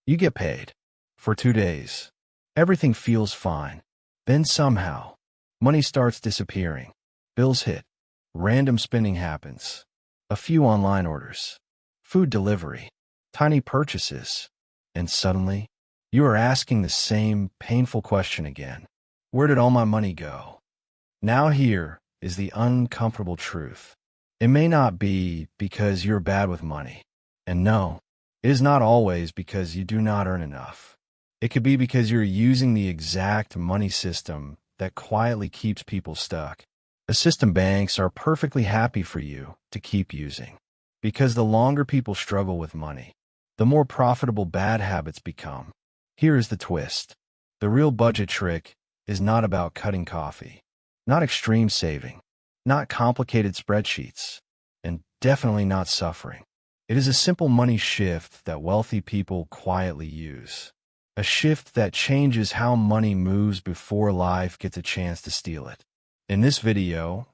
You get paid. For 2 days. Everything feels fine. Then somehow, money starts disappearing. Bills hit. Random spending happens. A few online orders. Food delivery. Tiny purchases. And suddenly, you are asking the same painful question again. Where did all my money go? Now here is the uncomfortable truth. It may not be because you're bad with money. And no, it is not always because you do not earn enough. It could be because you're using the exact money system that quietly keeps people stuck. A system banks are perfectly happy for you to keep using. Because the longer people struggle with money, the more profitable bad habits become. Here is the twist. The real budget trick is not about cutting coffee, not extreme saving, not complicated spreadsheets, and definitely not suffering. It is a simple money shift that wealthy people quietly use. A shift that changes how money moves before life gets a chance to steal it. In this video,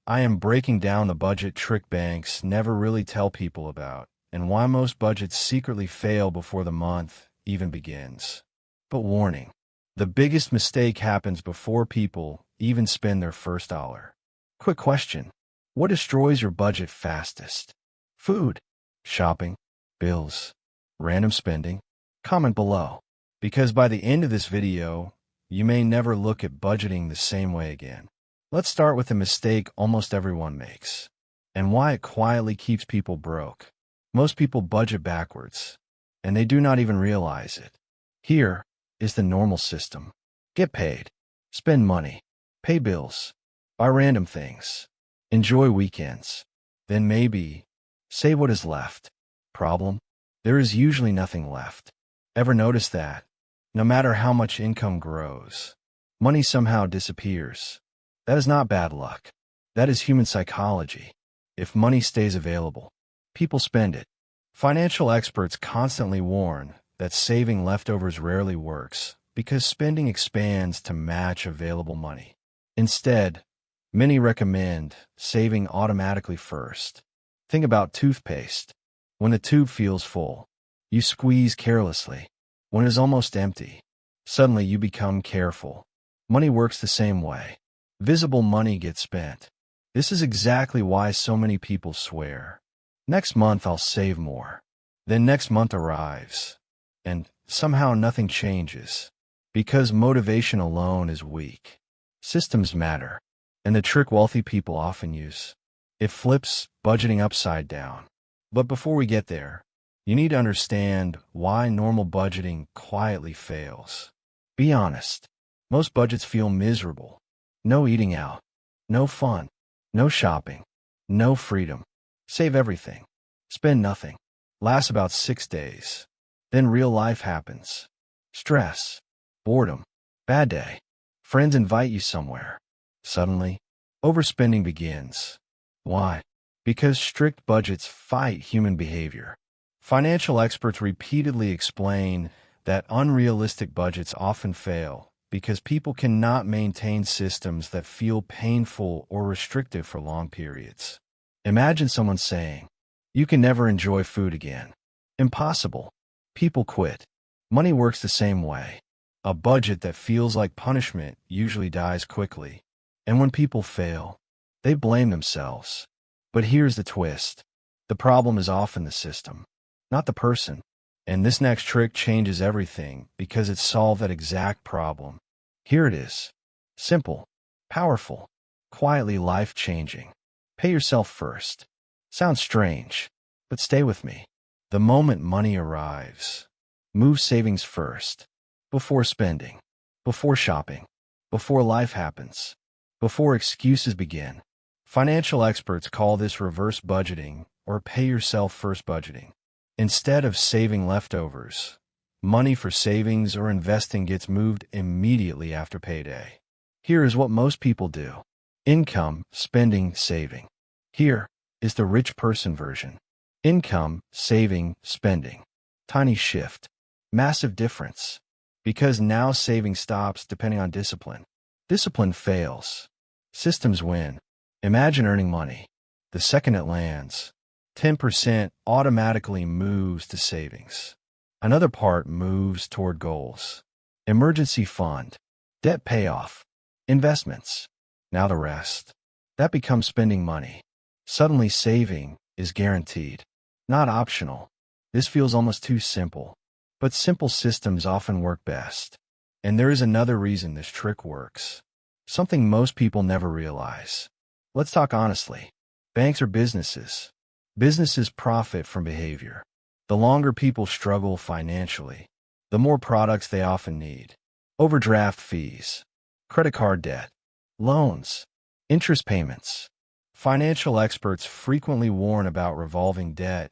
I am breaking down the budget trick banks never really tell people about, and why most budgets secretly fail before the month even begins. But warning, the biggest mistake happens before people even spend their first dollar. Quick question. What destroys your budget fastest? Food, shopping, bills, random spending? Comment below. Because by the end of this video, you may never look at budgeting the same way again. Let's start with a mistake almost everyone makes, and why it quietly keeps people broke. Most people budget backwards, and they do not even realize it. Here is the normal system. Get paid, spend money, pay bills, buy random things, enjoy weekends, then maybe save what is left. Problem? There is usually nothing left. Ever notice that? No matter how much income grows, money somehow disappears. That is not bad luck. That is human psychology. If money stays available, people spend it. Financial experts constantly warn that saving leftovers rarely works because spending expands to match available money. Instead, many recommend saving automatically first. Think about toothpaste. When the tube feels full, you squeeze carelessly. When it is almost empty, suddenly you become careful. Money works the same way. Visible money gets spent. This is exactly why so many people swear, "Next month I'll save more." Then next month arrives, and somehow nothing changes. Because motivation alone is weak. Systems matter, and the trick wealthy people often use. It flips budgeting upside down. But before we get there, you need to understand why normal budgeting quietly fails. Be honest. Most budgets feel miserable. No eating out. No fun. No shopping. No freedom. Save everything. Spend nothing. Lasts about 6 days. Then real life happens. Stress. Boredom. Bad day. Friends invite you somewhere. Suddenly, overspending begins. Why? Because strict budgets fight human behavior. Financial experts repeatedly explain that unrealistic budgets often fail because people cannot maintain systems that feel painful or restrictive for long periods. Imagine someone saying, "You can never enjoy food again." Impossible. People quit. Money works the same way. A budget that feels like punishment usually dies quickly. And when people fail, they blame themselves. But here's the twist. The problem is often the system, not the person. And this next trick changes everything because it solved that exact problem. Here it is. Simple, powerful, quietly life-changing. Pay yourself first. Sounds strange, but stay with me. The moment money arrives, move savings first. Before spending, before shopping, before life happens, before excuses begin. Financial experts call this reverse budgeting or pay yourself first budgeting. Instead of saving leftovers, money for savings or investing gets moved immediately after payday. Here is what most people do. Income, spending, saving. Here is the rich person version. Income, saving, spending. Tiny shift. Massive difference. Because now saving stops depending on discipline. Discipline fails. Systems win. Imagine earning money. The second it lands, 10% automatically moves to savings. Another part moves toward goals. Emergency fund, debt payoff, investments. Now the rest. That becomes spending money. Suddenly saving is guaranteed, not optional. This feels almost too simple. But simple systems often work best. And there is another reason this trick works. Something most people never realize. Let's talk honestly. Banks are businesses. Businesses profit from behavior. The longer people struggle financially, the more products they often need. Overdraft fees, credit card debt, loans, interest payments. Financial experts frequently warn about revolving debt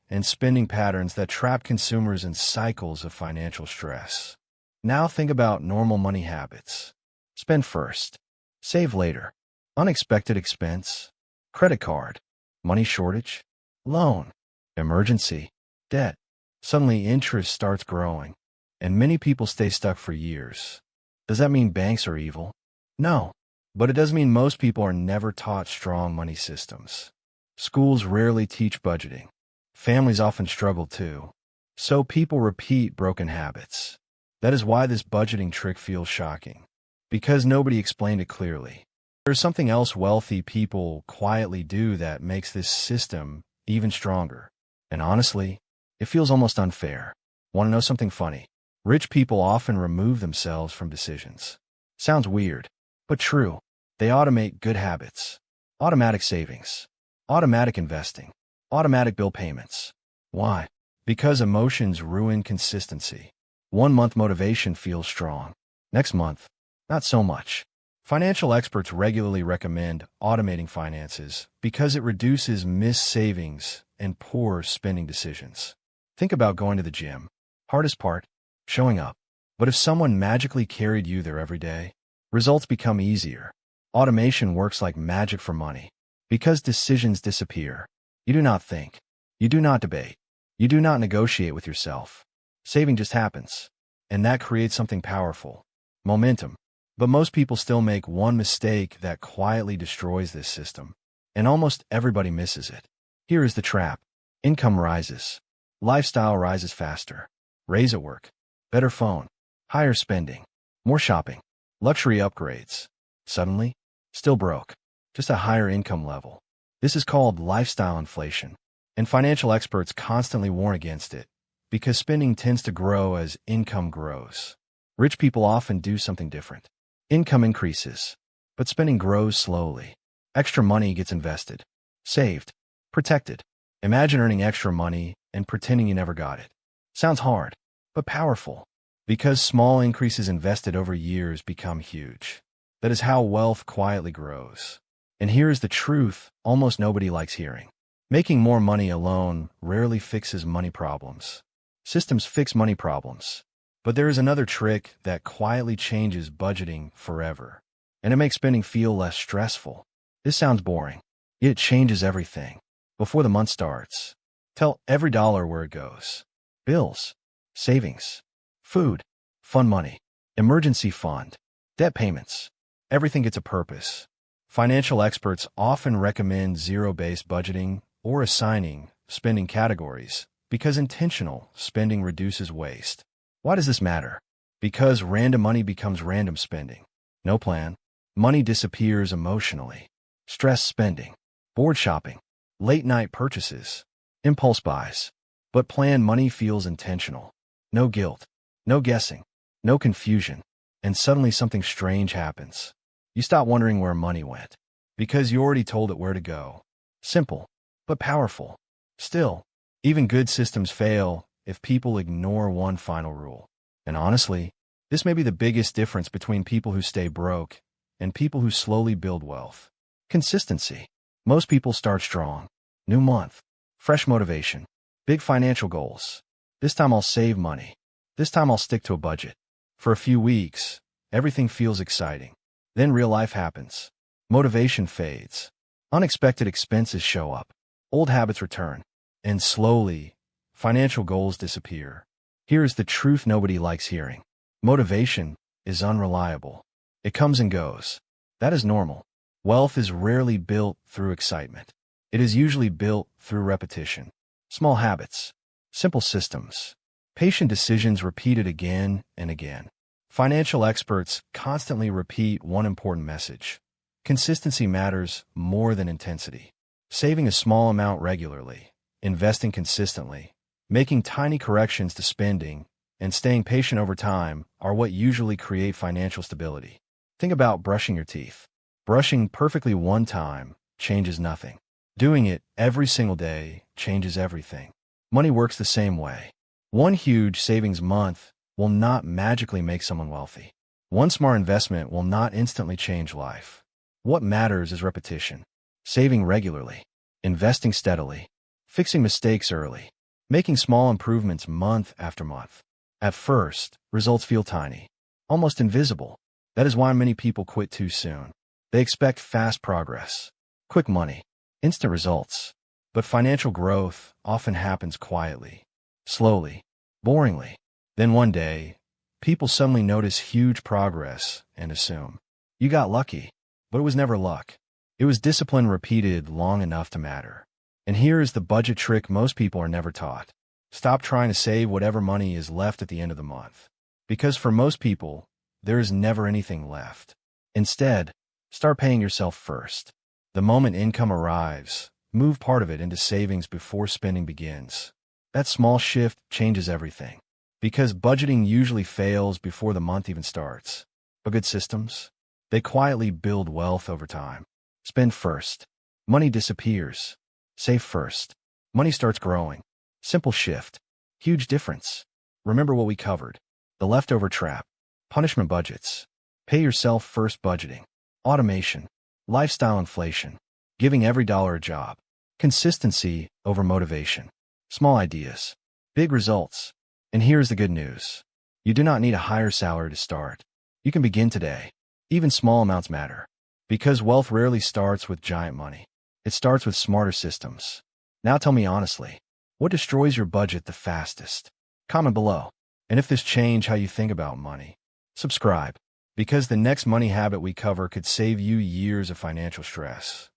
and spending patterns that trap consumers in cycles of financial stress. Now think about normal money habits. Spend first. Save later. Unexpected expense. Credit card. Money shortage. Loan. Emergency. Debt. Suddenly interest starts growing, and many people stay stuck for years. Does that mean banks are evil? No. But it does mean most people are never taught strong money systems. Schools rarely teach budgeting. Families often struggle too. So people repeat broken habits. That is why this budgeting trick feels shocking. Because nobody explained it clearly. There's something else wealthy people quietly do that makes this system even stronger. And honestly, it feels almost unfair. Want to know something funny? Rich people often remove themselves from decisions. Sounds weird, but true. They automate good habits. Automatic savings. Automatic investing. Automatic bill payments. Why? Because emotions ruin consistency. 1 month motivation feels strong. Next month, not so much. Financial experts regularly recommend automating finances because it reduces missed savings and poor spending decisions. Think about going to the gym. Hardest part? Showing up. But if someone magically carried you there every day, results become easier. Automation works like magic for money. Because decisions disappear. You do not think. You do not debate. You do not negotiate with yourself. Saving just happens. And that creates something powerful. Momentum. But most people still make one mistake that quietly destroys this system. And almost everybody misses it. Here is the trap. Income rises. Lifestyle rises faster. Raise at work. Better phone. Higher spending. More shopping. Luxury upgrades. Suddenly, still broke. Just a higher income level. This is called lifestyle inflation. And financial experts constantly warn against it, because spending tends to grow as income grows. Rich people often do something different. Income increases, but spending grows slowly. Extra money gets invested, saved, protected. Imagine earning extra money and pretending you never got it. Sounds hard, but powerful, because small increases invested over years become huge. That is how wealth quietly grows. And here is the truth almost nobody likes hearing. Making more money alone rarely fixes money problems. Systems fix money problems. But there is another trick that quietly changes budgeting forever. And it makes spending feel less stressful. This sounds boring, yet it changes everything. Before the month starts, tell every dollar where it goes. Bills, savings, food, fun money, emergency fund, debt payments. Everything gets a purpose. Financial experts often recommend zero-based budgeting or assigning spending categories because intentional spending reduces waste. Why does this matter? Because random money becomes random spending. No plan. Money disappears emotionally. Stress spending. Bored shopping. Late-night purchases. Impulse buys. But planned money feels intentional. No guilt. No guessing. No confusion. And suddenly something strange happens. You stop wondering where money went. Because you already told it where to go. Simple, but powerful. Still, even good systems fail if people ignore one final rule. And honestly, this may be the biggest difference between people who stay broke and people who slowly build wealth. Consistency. Most people start strong. New month. Fresh motivation. Big financial goals. This time I'll save money. This time I'll stick to a budget. For a few weeks, everything feels exciting. Then real life happens. Motivation fades. Unexpected expenses show up. Old habits return. And slowly, financial goals disappear. Here is the truth nobody likes hearing. Motivation is unreliable. It comes and goes. That is normal. Wealth is rarely built through excitement. It is usually built through repetition. Small habits. Simple systems. Patient decisions repeated again and again. Financial experts constantly repeat one important message. Consistency matters more than intensity. Saving a small amount regularly, investing consistently, making tiny corrections to spending, and staying patient over time are what usually create financial stability. Think about brushing your teeth. Brushing perfectly one time changes nothing. Doing it every single day changes everything. Money works the same way. One huge savings month will not magically make someone wealthy. One smart investment will not instantly change life. What matters is repetition. Saving regularly, investing steadily, fixing mistakes early, making small improvements month after month. At first, results feel tiny, almost invisible. That is why many people quit too soon. They expect fast progress, quick money, instant results. But financial growth often happens quietly, slowly, boringly. Then one day, people suddenly notice huge progress and assume, you got lucky. But it was never luck. It was discipline repeated long enough to matter. And here is the budget trick most people are never taught. Stop trying to save whatever money is left at the end of the month. Because for most people, there is never anything left. Instead, start paying yourself first. The moment income arrives, move part of it into savings before spending begins. That small shift changes everything. Because budgeting usually fails before the month even starts. But good systems? They quietly build wealth over time. Spend first. Money disappears. Save first. Money starts growing. Simple shift. Huge difference. Remember what we covered. The leftover trap. Punishment budgets. Pay yourself first budgeting. Automation. Lifestyle inflation. Giving every dollar a job. Consistency over motivation. Small ideas. Big results. And here's the good news. You do not need a higher salary to start. You can begin today. Even small amounts matter. Because wealth rarely starts with giant money. It starts with smarter systems. Now tell me honestly, what destroys your budget the fastest? Comment below. And if this changed how you think about money, subscribe. Because the next money habit we cover could save you years of financial stress.